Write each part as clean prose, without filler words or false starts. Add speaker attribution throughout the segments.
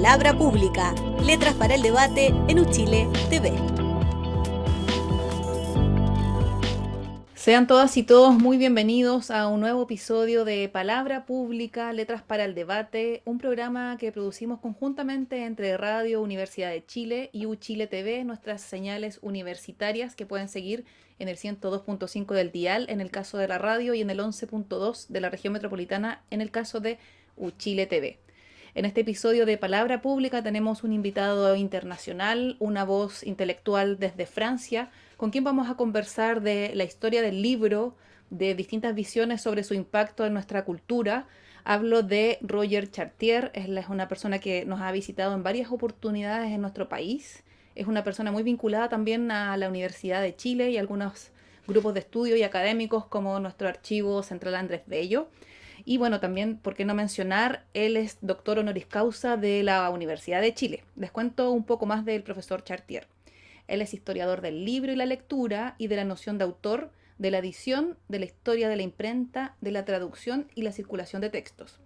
Speaker 1: Palabra Pública, letras para el debate en Uchile TV.
Speaker 2: Sean todas y todos muy bienvenidos a un nuevo episodio de Palabra Pública, Letras para el Debate, un programa que producimos conjuntamente entre Radio Universidad de Chile y Uchile TV, nuestras señales universitarias que pueden seguir en el 102.5 del dial en el caso de la radio y en el 11.2 de la región metropolitana en el caso de Uchile TV. En este episodio de Palabra Pública tenemos un invitado internacional, una voz intelectual desde Francia, con quien vamos a conversar de la historia del libro, de distintas visiones sobre su impacto en nuestra cultura. Hablo de Roger Chartier. Él es una persona que nos ha visitado en varias oportunidades en nuestro país. Es una persona muy vinculada también a la Universidad de Chile y algunos grupos de estudio y académicos como nuestro Archivo Central Andrés Bello. Y bueno, también, ¿por qué no mencionar? Él es doctor honoris causa de la Universidad de Chile. Les cuento un poco más del profesor Chartier. Él es historiador del libro y la lectura y de la noción de autor, de la edición, de la historia de la imprenta, de la traducción y la circulación de textos.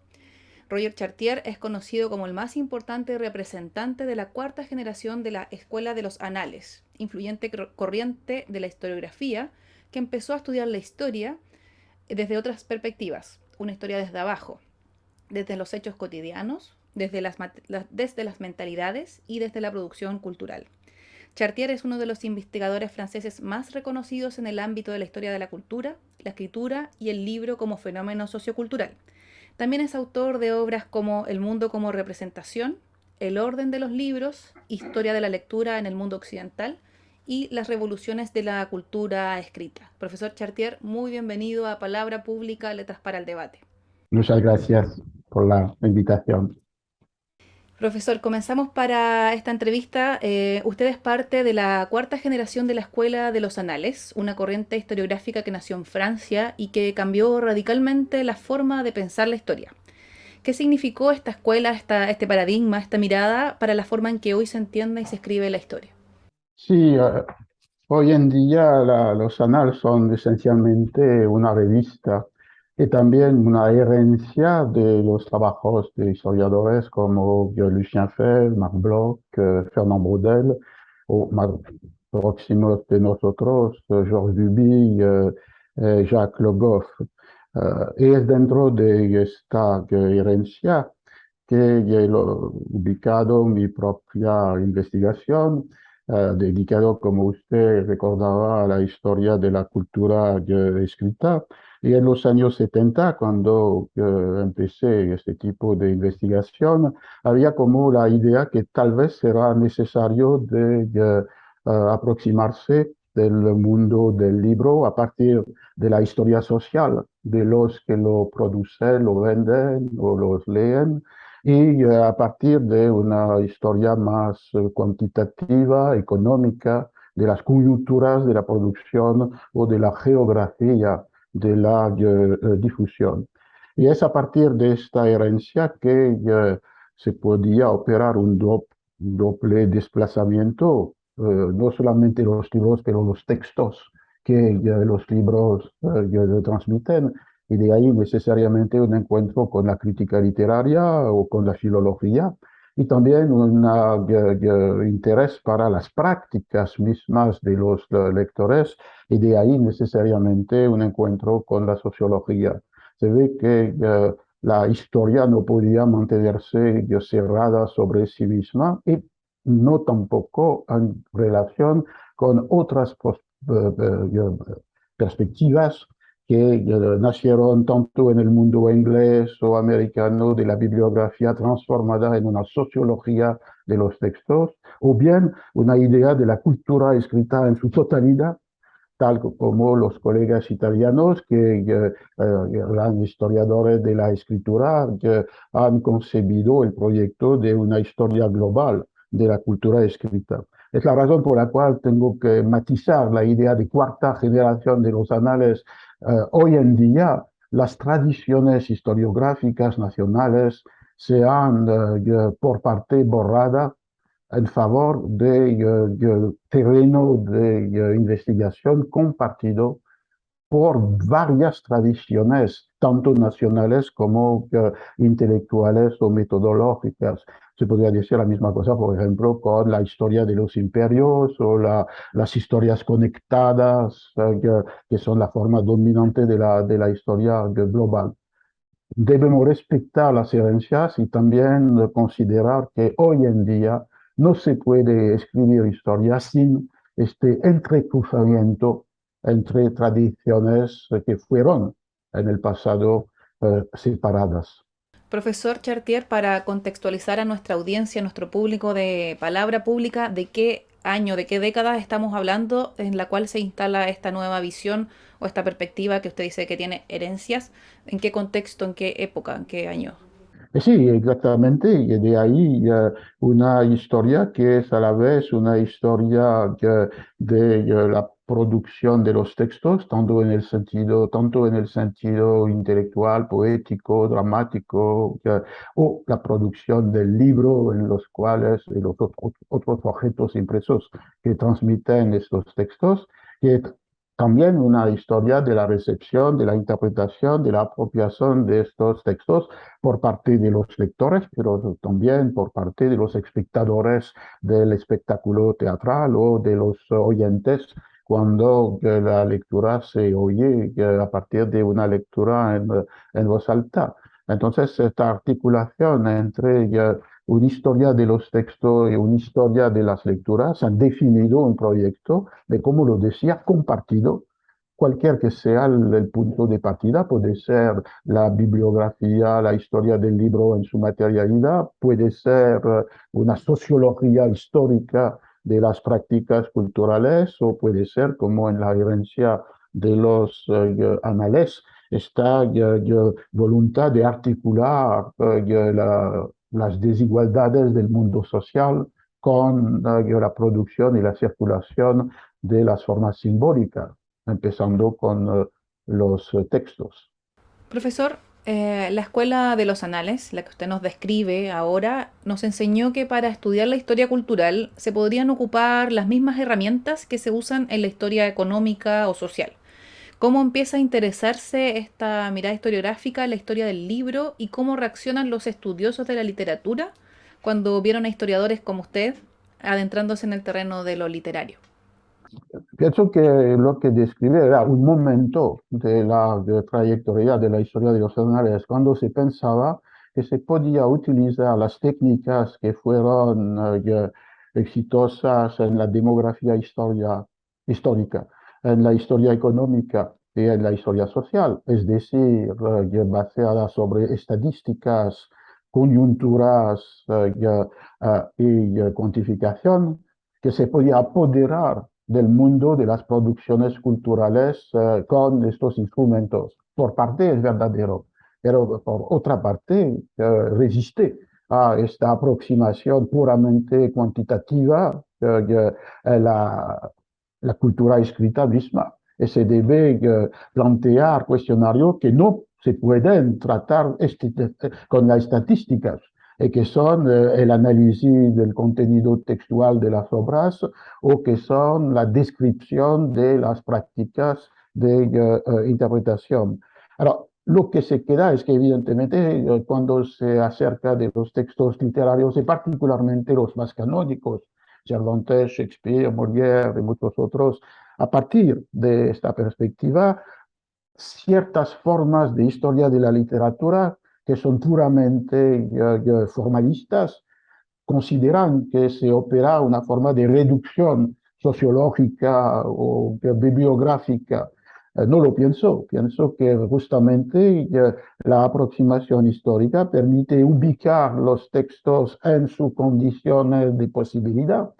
Speaker 2: Roger Chartier es conocido como el más importante representante de la cuarta generación de la Escuela de los Anales, influyente corriente de la historiografía, que empezó a estudiar la historia desde otras perspectivas, una historia desde abajo, desde los hechos cotidianos, desde las mentalidades y desde la producción cultural. Chartier es uno de los investigadores franceses más reconocidos en el ámbito de la historia de la cultura, la escritura y el libro como fenómeno sociocultural. También es autor de obras como El mundo como representación, El orden de los libros, Historia de la lectura en el mundo occidental y Las revoluciones de la cultura escrita. Profesor Chartier, muy bienvenido a Palabra Pública, Letras para el Debate.
Speaker 3: Muchas gracias por la invitación.
Speaker 2: Profesor, comenzamos para esta entrevista. Usted es parte de la cuarta generación de la Escuela de los Anales, una corriente historiográfica que nació en Francia y que cambió radicalmente la forma de pensar la historia. ¿Qué significó esta escuela, este paradigma, esta mirada para la forma en que hoy se entiende y se escribe la historia?
Speaker 3: Sí, hoy en día los anales son esencialmente una revista y también una herencia de los trabajos de historiadores como Lucien Febvre, Marc Bloch, Fernand Braudel, o más próximos de nosotros, Georges Duby, Jacques Le Goff. Y es dentro de esta herencia que he ubicado mi propia investigación, dedicado, como usted recordaba, a la historia de la cultura escrita. Y en los años 70, cuando empecé este tipo de investigación, había como la idea que tal vez será necesario de aproximarse del mundo del libro a partir de la historia social, de los que lo producen, lo venden o los leen, y a partir de una historia más cuantitativa, económica, de las coyunturas de la producción o de la geografía de la difusión. Y es a partir de esta herencia que se podía operar un doble desplazamiento, no solamente los libros, pero los textos que los libros transmiten, y de ahí necesariamente un encuentro con la crítica literaria o con la filología, y también un interés para las prácticas mismas de los lectores, y de ahí necesariamente un encuentro con la sociología. Se ve que la historia no podía mantenerse cerrada sobre sí misma y no tampoco en relación con otras perspectivas que nacieron tanto en el mundo inglés o americano de la bibliografía transformada en una sociología de los textos, o bien una idea de la cultura escrita en su totalidad, tal como los colegas italianos que eran historiadores de la escritura, que han concebido el proyecto de una historia global de la cultura escrita. Es la razón por la cual tengo que matizar la idea de cuarta generación de los anales. Hoy en día, las tradiciones historiográficas nacionales se han por parte borrada en favor de terreno de investigación compartido por varias tradiciones tanto nacionales como intelectuales o metodológicas. Se podría decir la misma cosa, por ejemplo, con la historia de los imperios o las historias conectadas, que son la forma dominante de la historia global. Debemos respetar las herencias y también considerar que hoy en día no se puede escribir historia sin este entrecruzamiento entre tradiciones que fueron en el pasado separadas.
Speaker 2: Profesor Chartier, para contextualizar a nuestra audiencia, a nuestro público de palabra pública, ¿de qué año, de qué década estamos hablando en la cual se instala esta nueva visión o esta perspectiva que usted dice que tiene herencias? ¿En qué contexto, en qué época, en qué año?
Speaker 3: Sí, exactamente, y de ahí una historia que es a la vez una historia de la producción de los textos, tanto en el sentido intelectual, poético, dramático, o la producción del libro en los cuales y los otros objetos impresos que transmiten estos textos, que también una historia de la recepción, de la interpretación, de la apropiación de estos textos por parte de los lectores, pero también por parte de los espectadores del espectáculo teatral o de los oyentes cuando la lectura se oye a partir de una lectura en voz alta. Entonces, esta articulación entre una historia de los textos y una historia de las lecturas han definido un proyecto de, como lo decía, compartido. Cualquier que sea el punto de partida, puede ser la bibliografía, la historia del libro en su materialidad, puede ser una sociología histórica de las prácticas culturales o puede ser, como en la herencia de los anales, esta voluntad de articular las desigualdades del mundo social con la producción y la circulación de las formas simbólicas, empezando con los textos.
Speaker 2: Profesor, la escuela de los anales, la que usted nos describe ahora, nos enseñó que para estudiar la historia cultural se podrían ocupar las mismas herramientas que se usan en la historia económica o social. ¿Cómo empieza a interesarse esta mirada historiográfica en la historia del libro y cómo reaccionan los estudiosos de la literatura cuando vieron a historiadores como usted adentrándose en el terreno de lo literario?
Speaker 3: Pienso que lo que describe era un momento de la trayectoria de la historia de los anales, cuando se pensaba que se podía utilizar las técnicas que fueron exitosas en la demografía histórica, en la historia económica y en la historia social, es decir, baseada sobre estadísticas, coyunturas y cuantificación, que se podía apoderar del mundo de las producciones culturales con estos instrumentos. Por parte es verdadero, pero por otra parte resiste a esta aproximación puramente cuantitativa la cultura escrita misma. Y se debe plantear cuestionarios que no se pueden tratar con las estadísticas, que son el análisis del contenido textual de las obras o que son la descripción de las prácticas de interpretación. Ahora, lo que se queda es que evidentemente cuando se acerca de los textos literarios y particularmente los más canónicos, Cervantes, Shakespeare, Molière y muchos otros, a partir de esta perspectiva, ciertas formas de historia de la literatura que son puramente formalistas, consideran que se opera una forma de reducción sociológica o bibliográfica. No lo pienso, pienso que justamente la aproximación histórica permite ubicar los textos en sus condiciones de posibilidad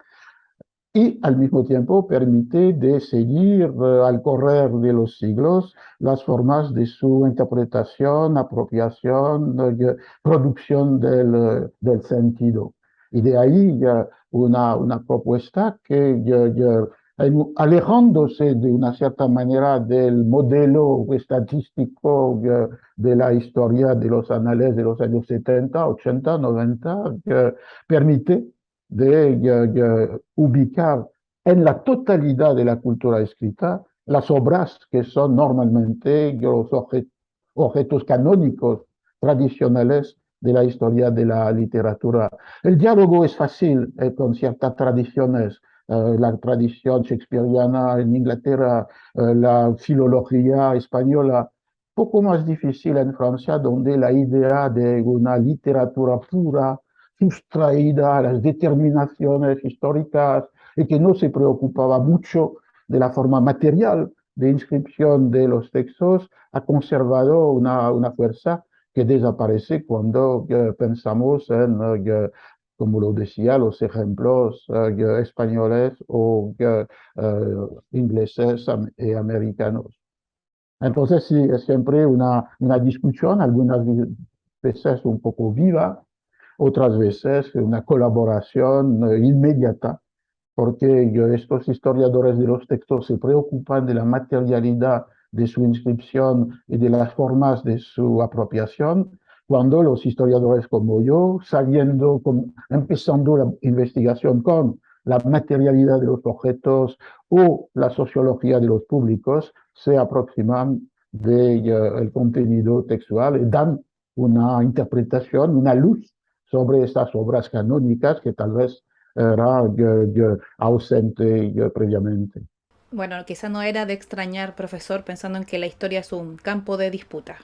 Speaker 3: y al mismo tiempo permite de seguir al correr de los siglos las formas de su interpretación, apropiación, producción del sentido. Y de ahí una propuesta que alejándose de una cierta manera del modelo estadístico de la historia de los anales de los años 70, 80, 90, permite de ubicar en la totalidad de la cultura escrita las obras que son normalmente los objetos canónicos tradicionales de la historia de la literatura. El diálogo es fácil con ciertas tradiciones, la tradición shakespeariana en Inglaterra, la filología española, poco más difícil en Francia, donde la idea de una literatura pura, sustraída a las determinaciones históricas y que no se preocupaba mucho de la forma material de inscripción de los textos, ha conservado una fuerza que desaparece cuando pensamos en, como lo decía, los ejemplos españoles o ingleses y americanos. Entonces, sí, es siempre una discusión, algunas veces un poco viva, otras veces una colaboración inmediata, porque estos historiadores de los textos se preocupan de la materialidad de su inscripción y de las formas de su apropiación, cuando los historiadores como yo, empezando la investigación con la materialidad de los objetos o la sociología de los públicos, se aproximan del contenido textual y dan una interpretación, una luz sobre estas obras canónicas que tal vez era ausente previamente.
Speaker 2: Bueno, quizá no era de extrañar, profesor, pensando en que la historia es un campo de disputa.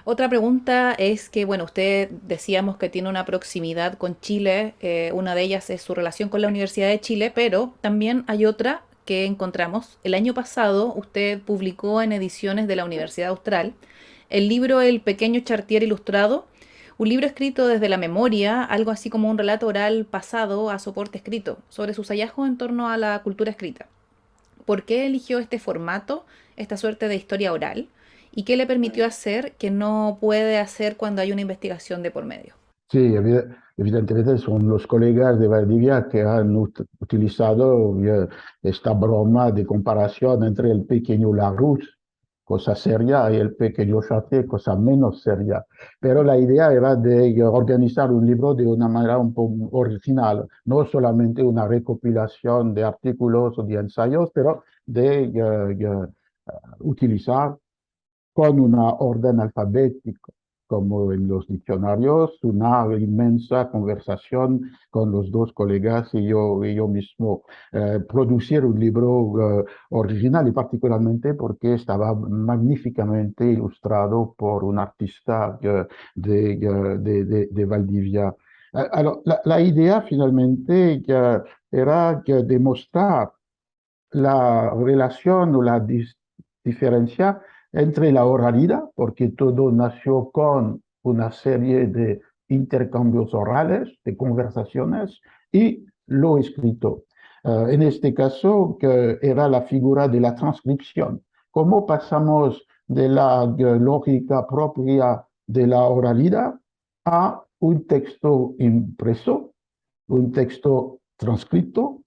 Speaker 2: Otra pregunta es que, bueno, usted decíamos que tiene una proximidad con Chile, una de ellas es su relación con la Universidad de Chile, pero también hay otra que encontramos. El año pasado usted publicó en ediciones de la Universidad Austral el libro El pequeño Chartier ilustrado, un libro escrito desde la memoria, algo así como un relato oral pasado a soporte escrito, sobre sus hallazgos en torno a la cultura escrita. ¿Por qué eligió este formato, esta suerte de historia oral? ¿Y qué le permitió hacer que no puede hacer cuando hay una investigación de por medio?
Speaker 3: Sí, evidentemente son los colegas de Valdivia que han utilizado esta broma de comparación entre el pequeño Larousse, cosa seria, y el pequeño Chartier, cosa menos seria. Pero la idea era de organizar un libro de una manera un poco original, no solamente una recopilación de artículos o de ensayos, pero de utilizar con una orden alfabética, como en los diccionarios, una inmensa conversación con los dos colegas y yo mismo, producir un libro original y particularmente porque estaba magníficamente ilustrado por un artista de Valdivia. Alors, la idea finalmente era demostrar la relación o la diferencia entre la oralidad, porque todo nació con una serie de intercambios orales, de conversaciones, y lo escrito. En este caso, que era la figura de la transcripción. ¿Cómo pasamos de la lógica propia de la oralidad a un texto impreso, un texto transcrito,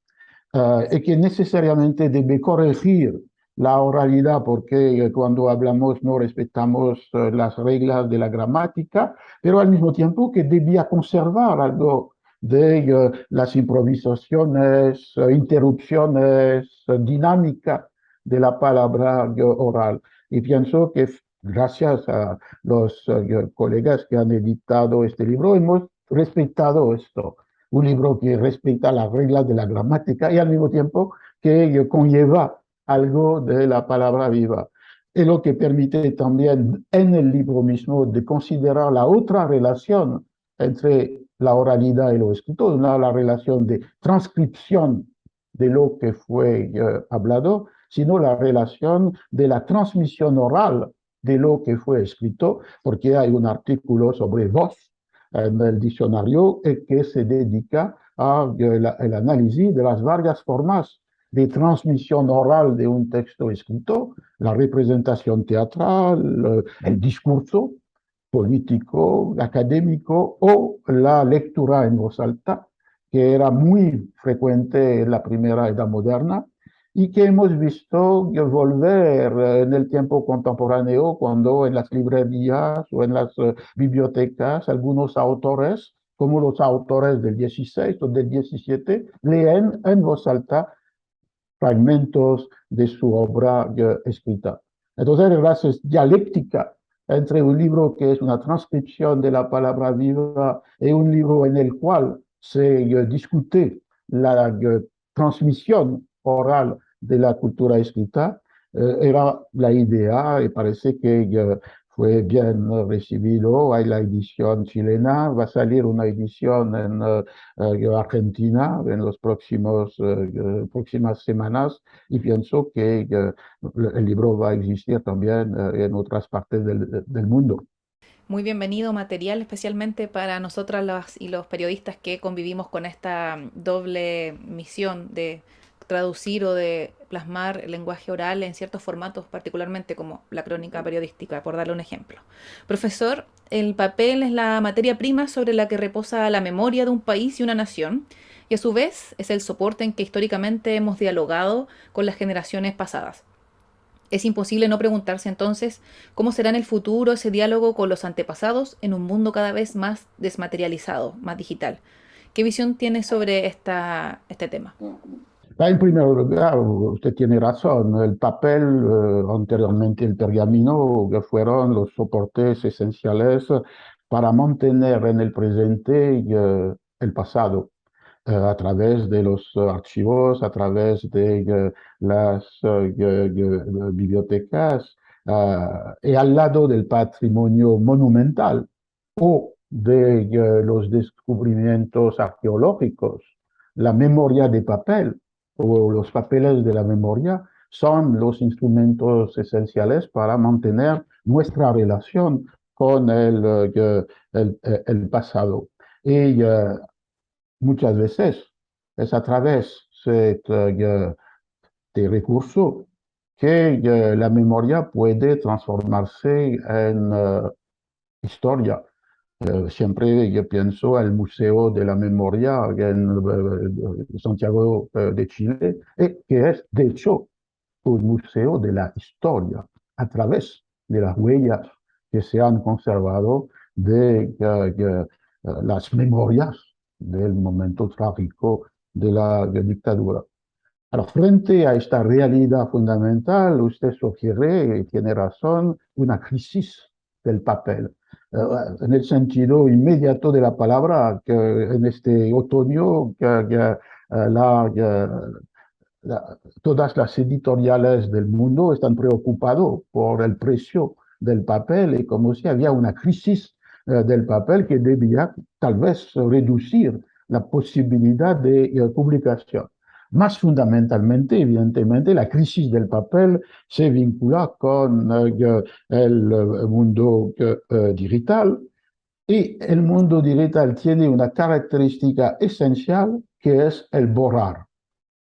Speaker 3: y que necesariamente debe corregir la oralidad, porque cuando hablamos no respetamos las reglas de la gramática, pero al mismo tiempo que debía conservar algo de las improvisaciones, interrupciones, dinámica de la palabra oral. Y pienso que gracias a los colegas que han editado este libro, hemos respetado esto, un libro que respeta las reglas de la gramática y al mismo tiempo que conlleva algo de la palabra viva. Y lo que permite también en el libro mismo de considerar la otra relación entre la oralidad y lo escrito, no la relación de transcripción de lo que fue hablado, sino la relación de la transmisión oral de lo que fue escrito, porque hay un artículo sobre voz en el diccionario que se dedica al análisis de las varias formas de transmisión oral de un texto escrito, la representación teatral, el discurso político, académico o la lectura en voz alta, que era muy frecuente en la primera edad moderna y que hemos visto volver en el tiempo contemporáneo cuando en las librerías o en las bibliotecas algunos autores, como los autores del 16 o del 17, leen en voz alta fragmentos de su obra escrita. Entonces, la dialéctica entre un libro que es una transcripción de la palabra viva y un libro en el cual se discute la transmisión oral de la cultura escrita, era la idea y parece que fue bien recibido. Hay la edición chilena, va a salir una edición en Argentina en las próximas semanas y pienso que el libro va a existir también en otras partes del mundo.
Speaker 2: Muy bienvenido material, especialmente para nosotras y los periodistas que convivimos con esta doble misión de traducir o de plasmar el lenguaje oral en ciertos formatos, particularmente como la crónica periodística, por darle un ejemplo. Profesor, el papel es la materia prima sobre la que reposa la memoria de un país y una nación, y a su vez es el soporte en que históricamente hemos dialogado con las generaciones pasadas. Es imposible no preguntarse entonces cómo será en el futuro ese diálogo con los antepasados en un mundo cada vez más desmaterializado, más digital. ¿Qué visión tiene sobre este tema?
Speaker 3: En primer lugar, usted tiene razón, el papel, anteriormente el pergamino, que fueron los soportes esenciales para mantener en el presente el pasado. A través de los archivos, a través de las bibliotecas, y al lado del patrimonio monumental o de los descubrimientos arqueológicos. La memoria de papel o los papeles de la memoria son los instrumentos esenciales para mantener nuestra relación con el pasado. Y muchas veces es a través de recursos que la memoria puede transformarse en historia. Siempre yo pienso al Museo de la Memoria en Santiago de Chile, que es de hecho un museo de la historia a través de las huellas que se han conservado de las memorias del momento trágico de la dictadura. Alors, frente a esta realidad fundamental, usted sugiere, y tiene razón, una crisis del papel. En el sentido inmediato de la palabra, que en este otoño todas las editoriales del mundo están preocupadas por el precio del papel y como si había una crisis del papel que debía tal vez reducir la posibilidad de publicación. Más fundamentalmente, evidentemente, la crisis del papel se vincula con el mundo digital y el mundo digital tiene una característica esencial que es el borrar.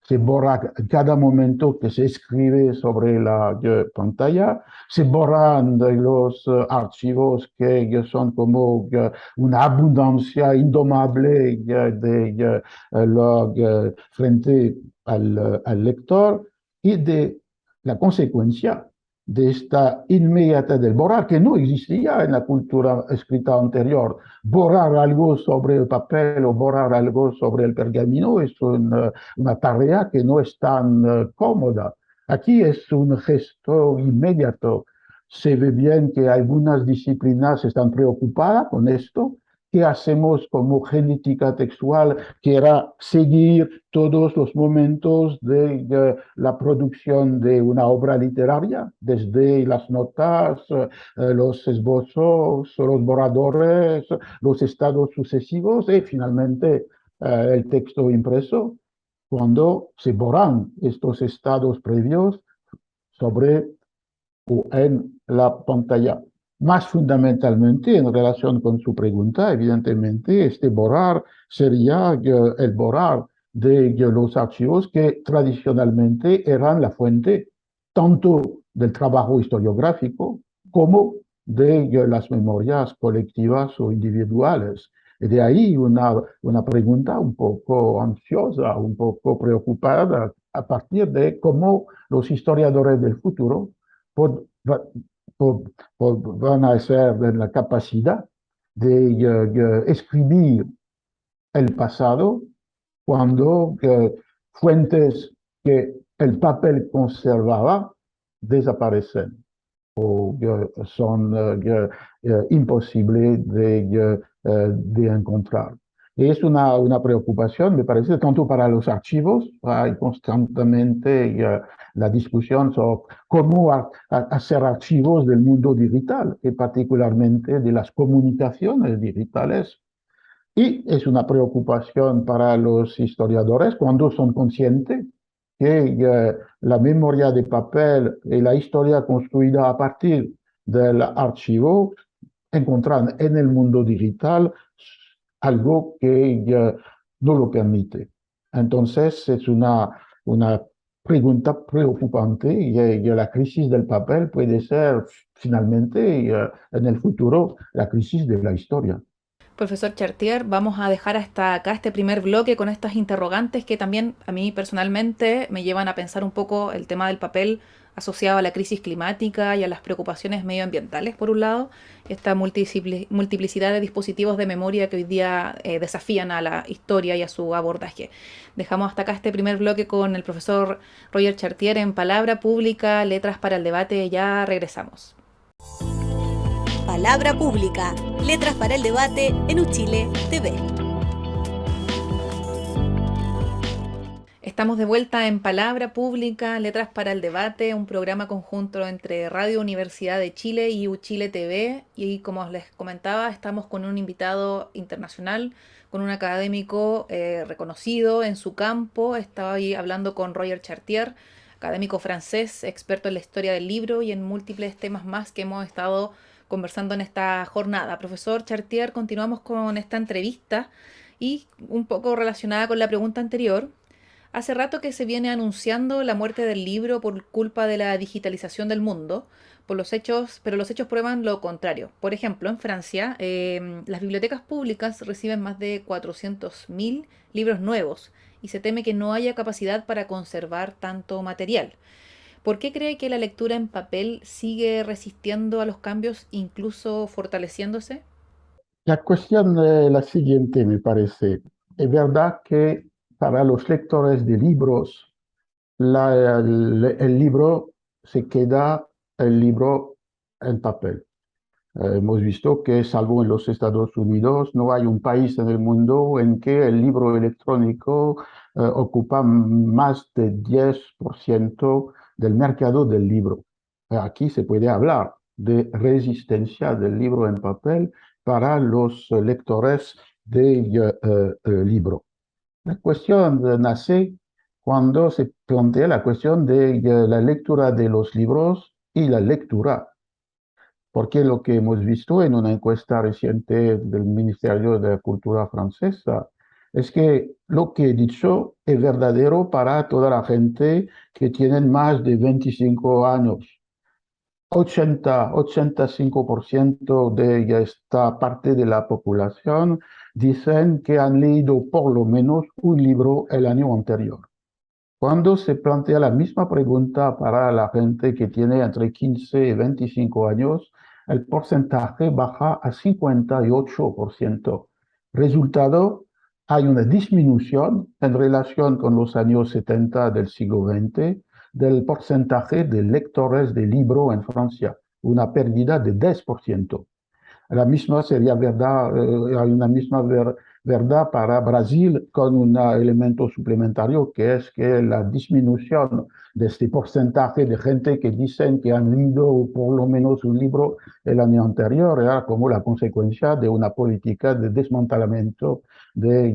Speaker 3: Se borra cada momento que se escribe sobre la pantalla, se borran los archivos que son como una abundancia indomable frente al lector y de la consecuencia de esta inmediata del borrar, que no existía en la cultura escrita anterior. Borrar algo sobre el papel o borrar algo sobre el pergamino es una tarea que no es tan cómoda. Aquí es un gesto inmediato. Se ve bien que algunas disciplinas están preocupadas con esto. ¿Qué hacemos como genética textual? Que era seguir todos los momentos de la producción de una obra literaria, desde las notas, los esbozos, los borradores, los estados sucesivos y finalmente el texto impreso, cuando se borran estos estados previos sobre o en la pantalla. Más fundamentalmente, en relación con su pregunta, evidentemente, este borrar sería el borrar de los archivos que tradicionalmente eran la fuente tanto del trabajo historiográfico como de las memorias colectivas o individuales. Y de ahí una pregunta un poco ansiosa, un poco preocupada a partir de cómo los historiadores del futuro por, por, van a ser en la capacidad de escribir el pasado cuando fuentes que el papel conservaba desaparecen. son imposibles de encontrar. Y es una preocupación, me parece, tanto para los archivos. Hay constantemente la discusión sobre cómo hacer archivos del mundo digital, y particularmente de las comunicaciones digitales. Y es una preocupación para los historiadores cuando son conscientes que la memoria de papel y la historia construida a partir del archivo encuentran en el mundo digital algo que no lo permite. Entonces es una pregunta preocupante y la crisis del papel puede ser finalmente en el futuro la crisis de la historia.
Speaker 2: Profesor Chartier, vamos a dejar hasta acá este primer bloque con estas interrogantes que también a mí personalmente me llevan a pensar un poco el tema del papel asociado a la crisis climática y a las preocupaciones medioambientales, por un lado, esta multiplicidad de dispositivos de memoria que hoy día desafían a la historia y a su abordaje. Dejamos hasta acá este primer bloque con el profesor Roger Chartier en Palabra Pública, Letras para el Debate. Ya regresamos.
Speaker 1: Palabra Pública, Letras para el Debate en Uchile TV.
Speaker 2: Estamos de vuelta en Palabra Pública, Letras para el Debate, un programa conjunto entre Radio Universidad de Chile y Uchile TV. Y como les comentaba, estamos con un invitado internacional, con un académico reconocido en su campo. Estaba ahí hablando con Roger Chartier, académico francés, experto en la historia del libro y en múltiples temas más que hemos estado conversando en esta jornada. Profesor Chartier, continuamos con esta entrevista y un poco relacionada con la pregunta anterior. Hace rato que se viene anunciando la muerte del libro por culpa de la digitalización del mundo, pero los hechos prueban lo contrario. Por ejemplo, en Francia, las bibliotecas públicas reciben más de 400.000 libros nuevos y se teme que no haya capacidad para conservar tanto material. ¿Por qué cree que la lectura en papel sigue resistiendo a los cambios, incluso fortaleciéndose?
Speaker 3: La cuestión es la siguiente, me parece. Es verdad que para los lectores de libros, el libro se queda el libro en papel. Hemos visto que, salvo en los Estados Unidos, no hay un país en el mundo en que el libro electrónico ocupa más de 10% del mercado del libro. Aquí se puede hablar de resistencia del libro en papel para los lectores de libro. La cuestión nace cuando se plantea la cuestión de la lectura de los libros y la lectura. Porque lo que hemos visto en una encuesta reciente del Ministerio de Cultura francesa es que lo que he dicho es verdadero para toda la gente que tiene más de 25 años. 85% de esta parte de la población dicen que han leído por lo menos un libro el año anterior. Cuando se plantea la misma pregunta para la gente que tiene entre 15 y 25 años, el porcentaje baja a 58%. Resultado, hay una disminución en relación con los años 70 del siglo XX del porcentaje de lectores de libro en Francia, una pérdida de 10%. La misma sería verdad, hay una misma verdad para Brasil con un elemento suplementario que es que la disminución de este porcentaje de gente que dicen que han leído por lo menos un libro el año anterior era como la consecuencia de una política de desmantelamiento de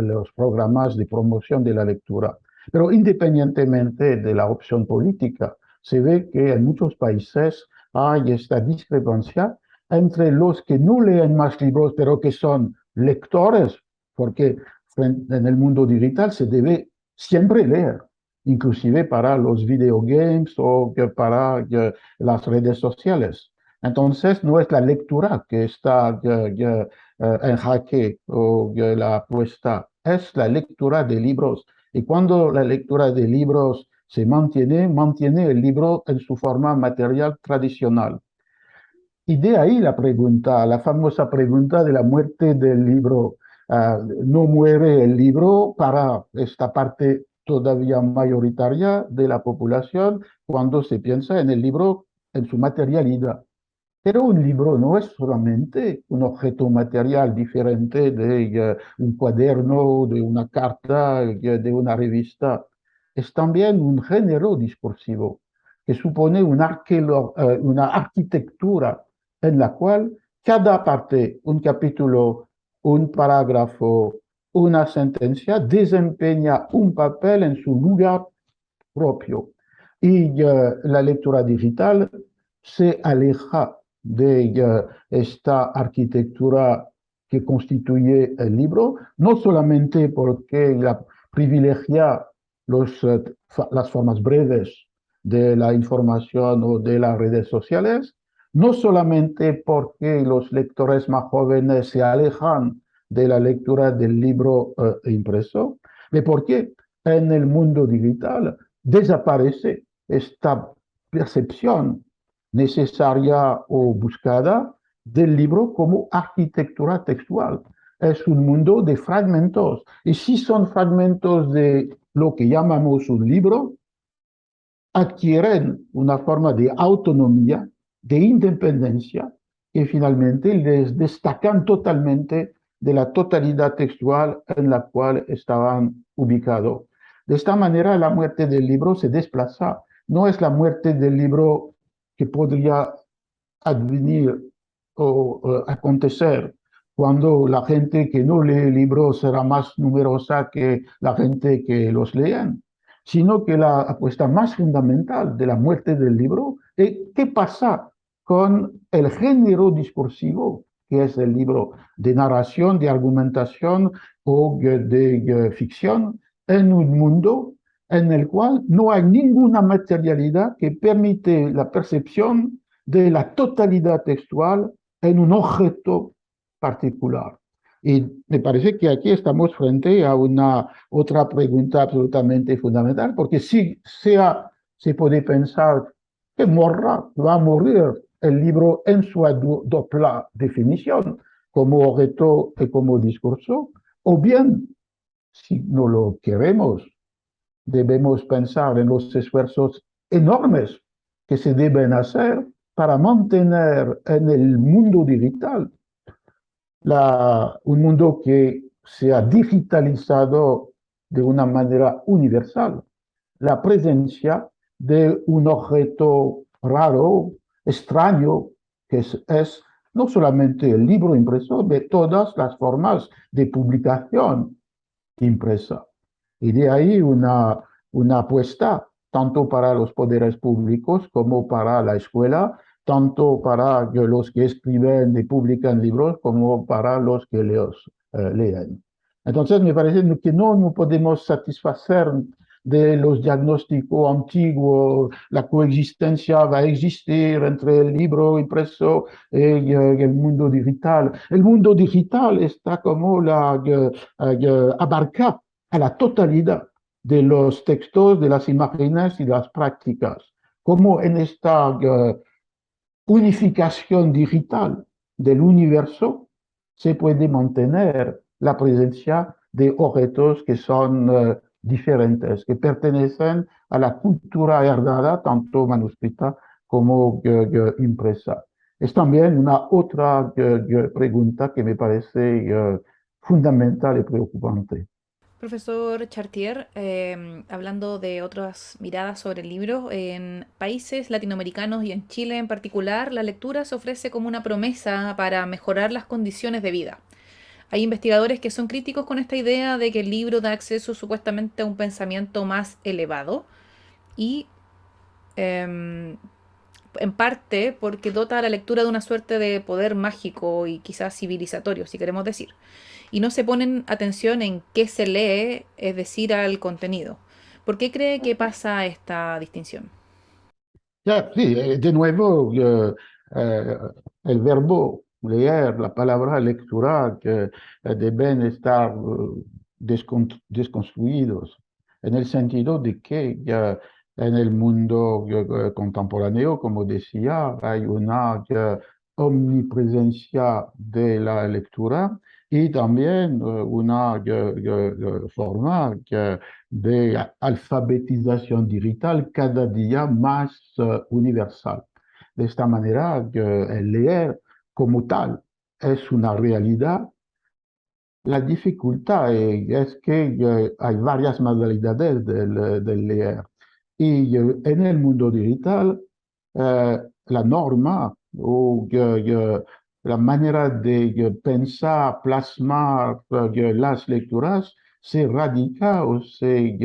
Speaker 3: los programas de promoción de la lectura. Pero independientemente de la opción política, se ve que en muchos países hay esta discrepancia entre los que no leen más libros, pero que son lectores, porque en el mundo digital se debe siempre leer, inclusive para los videogames o para las redes sociales. Entonces, no es la lectura que está en jaque o la apuesta, es la lectura de libros. Y cuando la lectura de libros se mantiene el libro en su forma material tradicional. Y de ahí la pregunta, la famosa pregunta de la muerte del libro. No muere el libro para esta parte todavía mayoritaria de la población cuando se piensa en el libro en su materialidad. Pero un libro no es solamente un objeto material diferente de un cuaderno, de una carta, de una revista. Es también un género discursivo que supone una arquitectura en la cual cada parte, un capítulo, un parágrafo, una sentencia, desempeña un papel en su lugar propio. Y la lectura digital se aleja de esta arquitectura que constituye el libro, no solamente porque la privilegia las formas breves de la información o de las redes sociales, no solamente porque los lectores más jóvenes se alejan de la lectura del libro impreso, pero porque en el mundo digital desaparece esta percepción necesaria o buscada del libro como arquitectura textual. Es un mundo de fragmentos. Y si son fragmentos de lo que llamamos un libro, adquieren una forma de autonomía, de independencia, que finalmente les destacan totalmente de la totalidad textual en la cual estaban ubicados. De esta manera, la muerte del libro se desplaza. No es la muerte del libro que podría advenir o acontecer cuando la gente que no lee libros será más numerosa que la gente que los leen, sino que la apuesta más fundamental de la muerte del libro es qué pasa con el género discursivo, que es el libro de narración, de argumentación o de ficción, en un mundo en el cual no hay ninguna materialidad que permite la percepción de la totalidad textual en un objeto particular. Y me parece que aquí estamos frente a una otra pregunta absolutamente fundamental, porque si se puede pensar que va a morir el libro en su doble definición, como objeto y como discurso, o bien, si no lo queremos, debemos pensar en los esfuerzos enormes que se deben hacer para mantener en el mundo digital un mundo que se ha digitalizado de una manera universal, la presencia de un objeto raro, extraño, que es no solamente el libro impreso, de todas las formas de publicación impresa. Y de ahí una apuesta tanto para los poderes públicos como para la escuela, tanto para los que escriben y publican libros como para los que los leen. Entonces, me parece que no podemos satisfacer de los diagnósticos antiguos, la coexistencia va a existir entre el libro impreso y el mundo digital. El mundo digital está como abarca a la totalidad de los textos, de las imágenes y de las prácticas. Como en esta unificación digital del universo se puede mantener la presencia de objetos que son diferentes, que pertenecen a la cultura heredada, tanto manuscrita como impresa. Es también una otra pregunta que me parece fundamental y preocupante.
Speaker 2: Profesor Chartier, hablando de otras miradas sobre el libro, en países latinoamericanos y en Chile en particular, la lectura se ofrece como una promesa para mejorar las condiciones de vida. Hay investigadores que son críticos con esta idea de que el libro da acceso supuestamente a un pensamiento más elevado y em, en parte porque dota a la lectura de una suerte de poder mágico y quizás civilizatorio, si queremos decir. Y no se ponen atención en qué se lee, es decir, al contenido. ¿Por qué cree que pasa esta distinción?
Speaker 3: Ya, sí, de nuevo, eh, el verbo leer, la palabra lectura, que deben estar desconstruidos, en el sentido de que en el mundo contemporáneo, como decía, hay una omnipresencia de la lectura y también una forma de alfabetización digital cada día más universal. De esta manera, el leer como tal es una realidad. La dificultad es que hay varias modalidades del leer. Y en el mundo digital, la norma o la manera de pensar, plasmar las lecturas se radica o se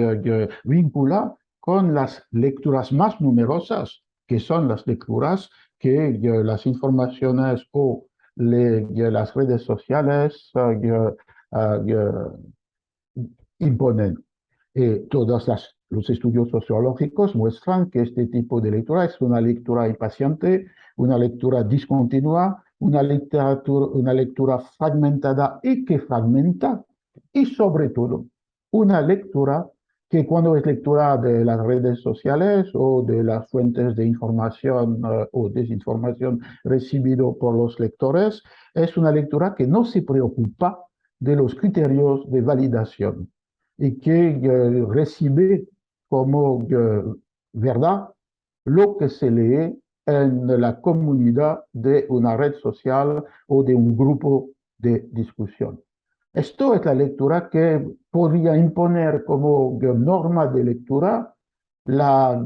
Speaker 3: vincula con las lecturas más numerosas, que son las lecturas que las informaciones o las redes sociales imponen. Todos los estudios sociológicos muestran que este tipo de lectura es una lectura impaciente, una lectura discontinua, una lectura fragmentada y que fragmenta, y sobre todo una lectura que cuando es lectura de las redes sociales o de las fuentes de información o desinformación recibido por los lectores, es una lectura que no se preocupa de los criterios de validación y que recibe como verdad lo que se lee en la comunidad de una red social o de un grupo de discusión. Esto es la lectura que podría imponer como norma de lectura la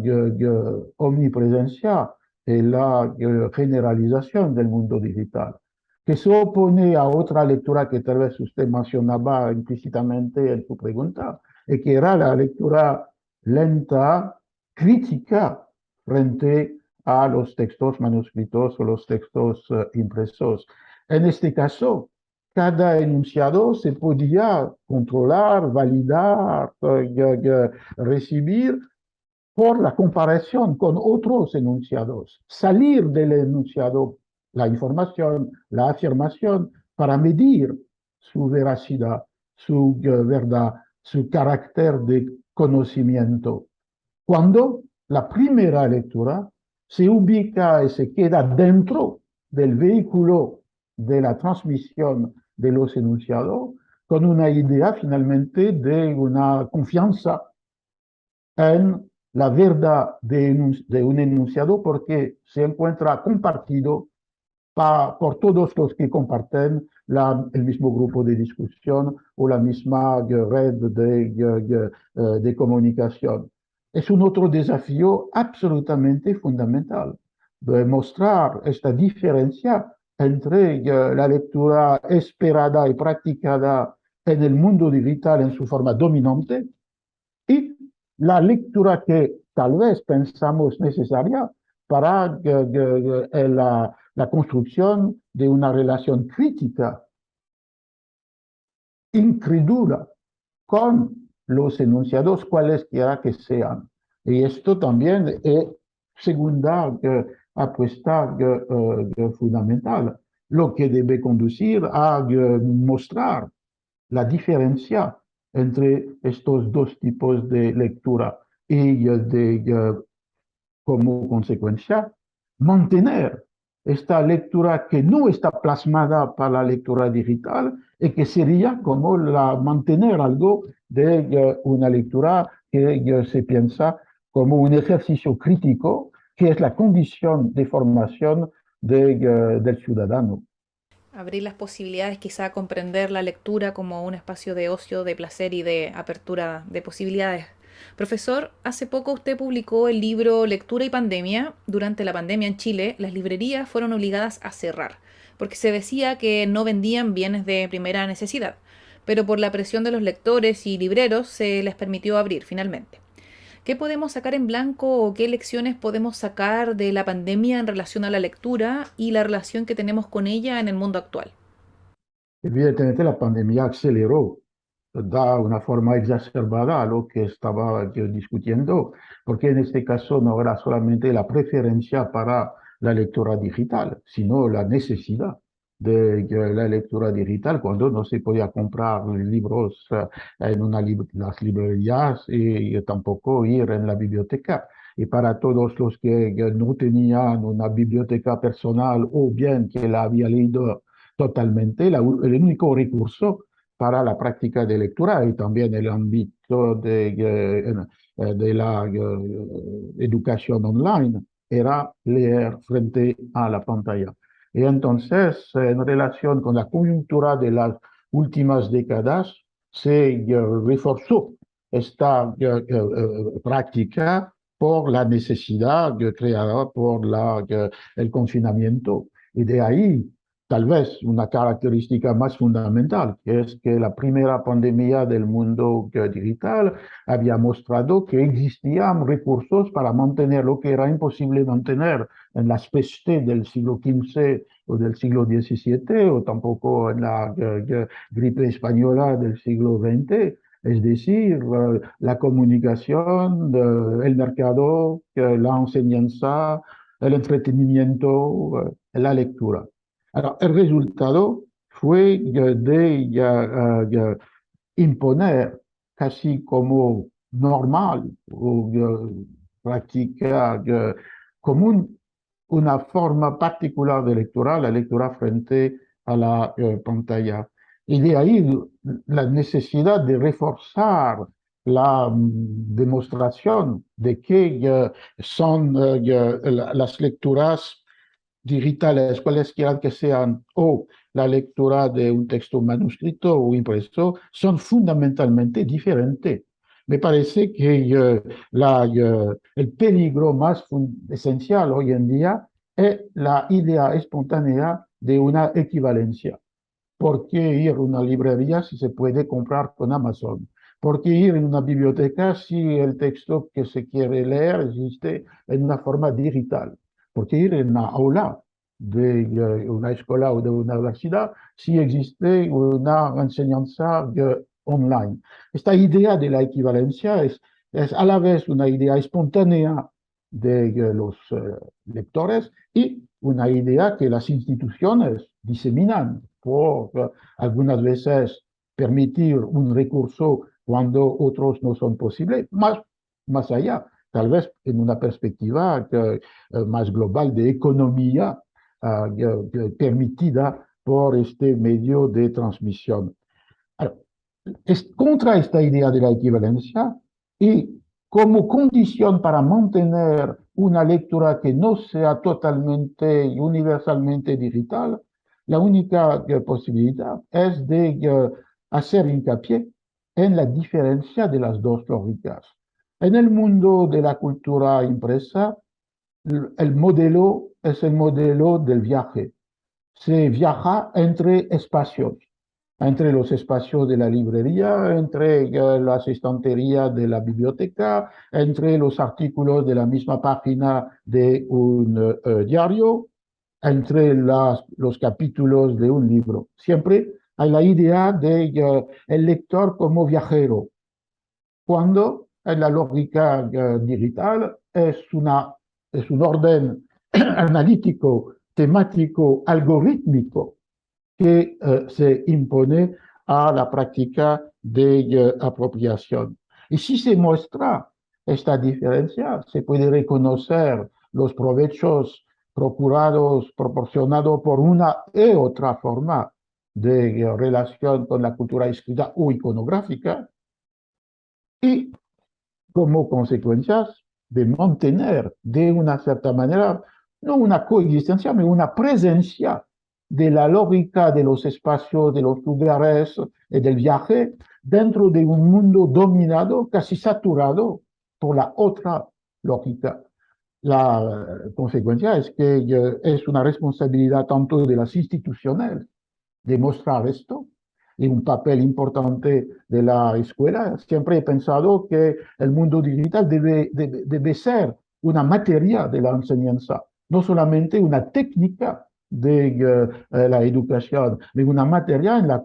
Speaker 3: omnipresencia y la generalización del mundo digital, que se opone a otra lectura que tal vez usted mencionaba implícitamente en su pregunta, y que era la lectura lenta, crítica, frente a los textos manuscritos o los textos impresos. En este caso, cada enunciado se podía controlar, validar, recibir por la comparación con otros enunciados, salir del enunciado, la información, la afirmación, para medir su veracidad, su verdad, su carácter de conocimiento. Cuando la primera lectura se ubica y se queda dentro del vehículo de la transmisión de los enunciados, con una idea finalmente de una confianza en la verdad de un enunciado porque se encuentra compartido por todos los que comparten el mismo grupo de discusión o la misma red de comunicación. Es un otro desafío absolutamente fundamental, de mostrar esta diferencia entre la lectura esperada y practicada en el mundo digital en su forma dominante y la lectura que tal vez pensamos necesaria para la construcción de una relación crítica, incrédula, con los enunciados cualesquiera que sean. Y esto también es segunda apuesta fundamental, lo que debe conducir a mostrar la diferencia entre estos dos tipos de lectura y como consecuencia mantener esta lectura que no está plasmada para la lectura digital y que sería como mantener algo de una lectura que se piensa como un ejercicio crítico, que es la condición de formación del ciudadano.
Speaker 2: Abrir las posibilidades, quizá comprender la lectura como un espacio de ocio, de placer y de apertura de posibilidades. Profesor, hace poco usted publicó el libro Lectura y Pandemia. Durante la pandemia en Chile, las librerías fueron obligadas a cerrar, porque se decía que no vendían bienes de primera necesidad, pero por la presión de los lectores y libreros se les permitió abrir finalmente. ¿Qué podemos sacar en blanco o qué lecciones podemos sacar de la pandemia en relación a la lectura y la relación que tenemos con ella en el mundo actual?
Speaker 3: Evidentemente, la pandemia aceleró, da una forma exacerbada a lo que estaba yo discutiendo, porque en este caso no era solamente la preferencia para la lectura digital, sino la necesidad de la lectura digital cuando no se podía comprar libros en las librerías y tampoco ir en la biblioteca. Y para todos los que no tenían una biblioteca personal o bien que la había leído totalmente, el único recurso para la práctica de lectura y también el ámbito de la educación online era leer frente a la pantalla. Y entonces, en relación con la coyuntura de las últimas décadas, se reforzó esta práctica por la necesidad creada por el confinamiento. Y de ahí, tal vez, una característica más fundamental, que es que la primera pandemia del mundo digital había mostrado que existían recursos para mantener lo que era imposible mantener en las pestes del siglo XV o del siglo XVII, o tampoco en la gripe española del siglo XX. Es decir, la comunicación, el mercado, la enseñanza, el entretenimiento, la lectura. Alors, el resultado fue de imponer casi como normal o práctica común una forma particular de lectura, la lectura frente a la pantalla. Y de ahí la necesidad de reforzar la demostración de que son las lecturas digitales, cualesquiera que sean, o la lectura de un texto manuscrito o impreso, son fundamentalmente diferentes. Me parece que el peligro más esencial hoy en día es la idea espontánea de una equivalencia. ¿Por qué ir a una librería si se puede comprar con Amazon? ¿Por qué ir en una biblioteca si el texto que se quiere leer existe en una forma digital? ¿Por qué ir en una aula de una escuela o de una universidad si existe una enseñanza online? Esta idea de la equivalencia es a la vez una idea espontánea de los lectores y una idea que las instituciones diseminan por algunas veces permitir un recurso cuando otros no son posibles, más allá, tal vez en una perspectiva más global de economía permitida por este medio de transmisión. Alors, contra esta idea de la equivalencia y como condición para mantener una lectura que no sea totalmente y universalmente digital, la única posibilidad es de hacer hincapié en la diferencia de las dos lógicas. En el mundo de la cultura impresa, el modelo es el modelo del viaje. Se viaja entre espacios, entre los espacios de la librería, entre las estanterías de la biblioteca, entre los artículos de la misma página de un diario, entre los capítulos de un libro. Siempre hay la idea de el lector como viajero, cuando en la lógica digital es un orden analítico, temático, algorítmico que se impone a la práctica de apropiación. Y si se muestra esta diferencia, se puede reconocer los provechos procurados, proporcionados por una y otra forma de relación con la cultura escrita o iconográfica, y como consecuencias de mantener de una cierta manera, no una coexistencia, sino una presencia de la lógica de los espacios, de los lugares y del viaje dentro de un mundo dominado, casi saturado por la otra lógica. La consecuencia es que es una responsabilidad tanto de las instituciones demostrar esto y un papel importante de la escuela. Siempre he pensado que el mundo digital debe ser una materia de la enseñanza, no solamente una técnica de la educación, sino una materia en la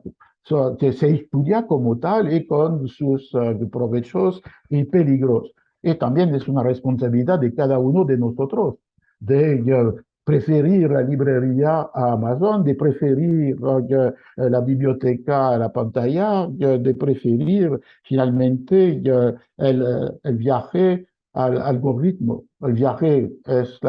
Speaker 3: que se estudia como tal y con sus provechos y peligros. Y también es una responsabilidad de cada uno de nosotros de preferir la librería a Amazon, de preferir la biblioteca a la pantalla, de preferir finalmente el viaje al algoritmo. El viaje es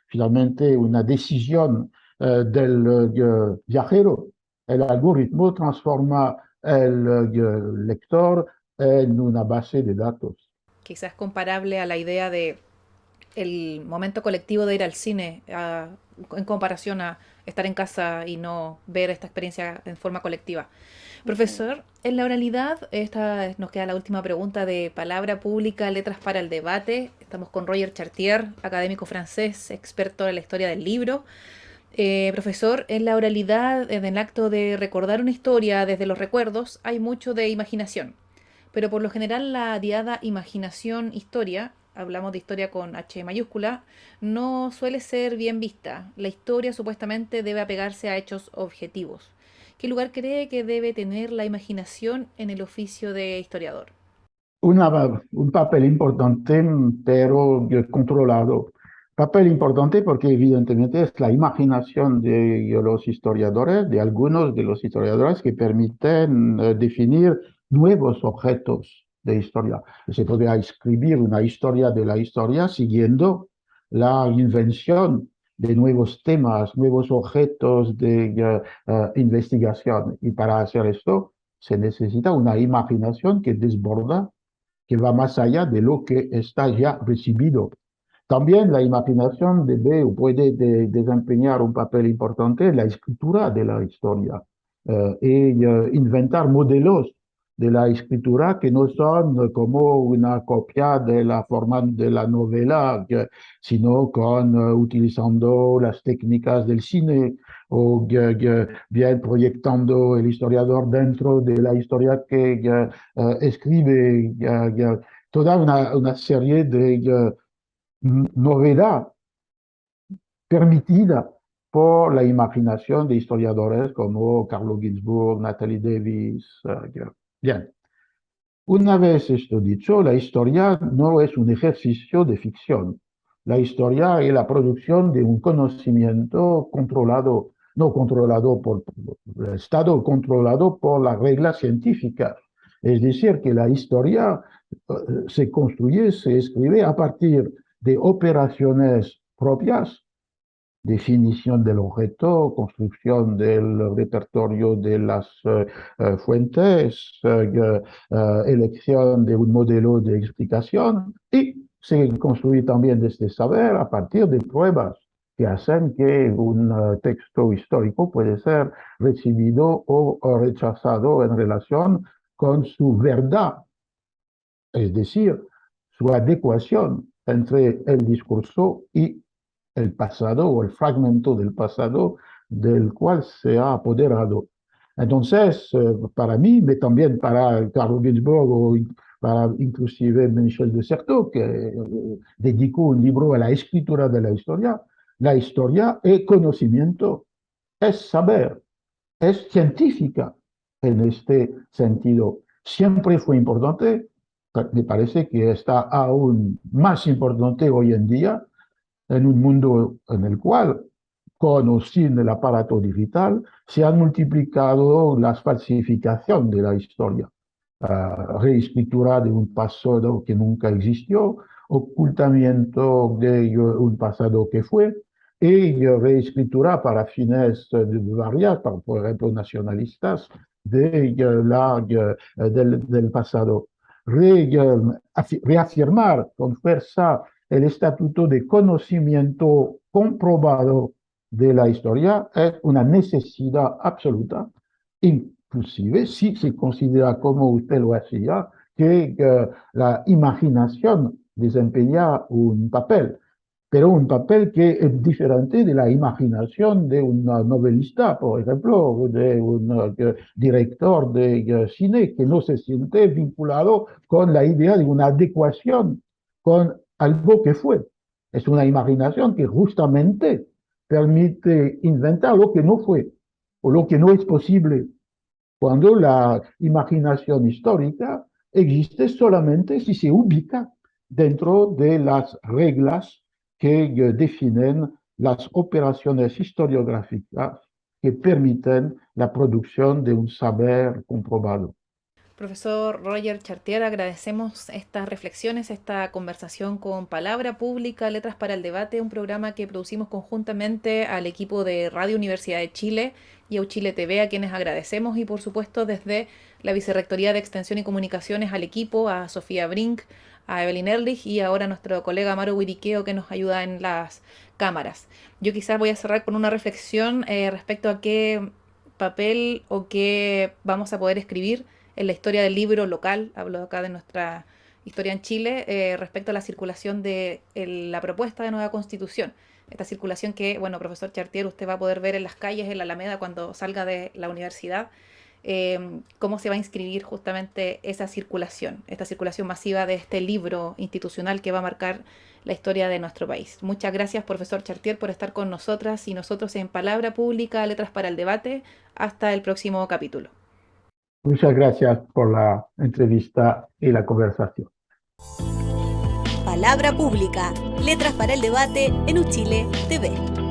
Speaker 3: finalmente una decisión del viajero. El algoritmo transforma el lector en una base de datos.
Speaker 2: Quizás comparable a la idea de el momento colectivo de ir al cine en comparación a estar en casa y no ver esta experiencia en forma colectiva. Profesor, en la oralidad, esta nos queda la última pregunta de palabra pública, letras para el debate. Estamos con Roger Chartier, académico francés, experto en la historia del libro. Profesor, en la oralidad, en el acto de recordar una historia desde los recuerdos, hay mucho de imaginación, pero por lo general la diada imaginación-historia, hablamos de historia con H mayúscula, no suele ser bien vista. La historia supuestamente debe apegarse a hechos objetivos. ¿Qué lugar cree que debe tener la imaginación en el oficio de historiador?
Speaker 3: Un papel importante, pero controlado. Papel importante porque evidentemente es la imaginación de los historiadores, de algunos de los historiadores que permiten definir nuevos objetos de historia. Se puede escribir una historia de la historia siguiendo la invención de nuevos temas, nuevos objetos de investigación. Y para hacer esto se necesita una imaginación que desborda, que va más allá de lo que está ya recibido. También la imaginación debe o puede desempeñar un papel importante en la escritura de la historia y inventar modelos de la escritura que no son como una copia de la forma de la novela, sino utilizando las técnicas del cine o bien proyectando el historiador dentro de la historia que escribe, toda una serie de novedad permitida por la imaginación de historiadores como Carlo Ginzburg, Natalie Davis. Bien, una vez esto dicho, la historia no es un ejercicio de ficción. La historia es la producción de un conocimiento controlado, no controlado por el Estado, controlado por las reglas científicas. Es decir, que la historia se construye, se escribe a partir de operaciones propias, definición del objeto, construcción del repertorio de las fuentes, elección de un modelo de explicación y se construye también este saber a partir de pruebas que hacen que un texto histórico puede ser recibido o rechazado en relación con su verdad, es decir, su adecuación entre el discurso y el pasado o el fragmento del pasado del cual se ha apoderado. Entonces, para mí, pero también para Carlo Ginzburg o para inclusive Michel de Certeau, que dedicó un libro a la escritura de la historia es conocimiento, es saber, es científica en este sentido. Siempre fue importante, me parece que está aún más importante hoy en día, en un mundo en el cual, con o sin el aparato digital, se han multiplicado las falsificaciones de la historia. Reescritura de un pasado que nunca existió, ocultamiento de un pasado que fue, y reescritura para fines varias, por ejemplo, nacionalistas, del pasado. Reafirmar con fuerza el estatuto de conocimiento comprobado de la historia es una necesidad absoluta, inclusive si se considera, como usted lo hacía, que la imaginación desempeña un papel, pero un papel que es diferente de la imaginación de un novelista, por ejemplo, de un director de cine que no se siente vinculado con la idea de una adecuación con algo que fue. Es una imaginación que justamente permite inventar lo que no fue o lo que no es posible, cuando la imaginación histórica existe solamente si se ubica dentro de las reglas que definen las operaciones historiográficas que permiten la producción de un saber comprobado.
Speaker 2: Profesor Roger Chartier, agradecemos estas reflexiones, esta conversación con Palabra Pública, Letras para el Debate, un programa que producimos conjuntamente al equipo de Radio Universidad de Chile y a Uchile TV, a quienes agradecemos, y por supuesto desde la Vicerrectoría de Extensión y Comunicaciones al equipo, a Sofía Brink, a Evelyn Ehrlich y ahora a nuestro colega Amaro Wiriqueo que nos ayuda en las cámaras. Yo quizás voy a cerrar con una reflexión respecto a qué papel o qué vamos a poder escribir en la historia del libro local. Hablo acá de nuestra historia en Chile respecto a la circulación de la propuesta de nueva constitución. Esta circulación que, bueno, profesor Chartier, usted va a poder ver en las calles, en la Alameda, cuando salga de la universidad, cómo se va a inscribir justamente esa circulación, esta circulación masiva de este libro institucional que va a marcar la historia de nuestro país. Muchas gracias, profesor Chartier, por estar con nosotras y nosotros en Palabra Pública, Letras para el Debate. Hasta el próximo capítulo.
Speaker 3: Muchas gracias por la entrevista y la conversación.
Speaker 1: Palabra Pública, Letras para el Debate en Uchile TV.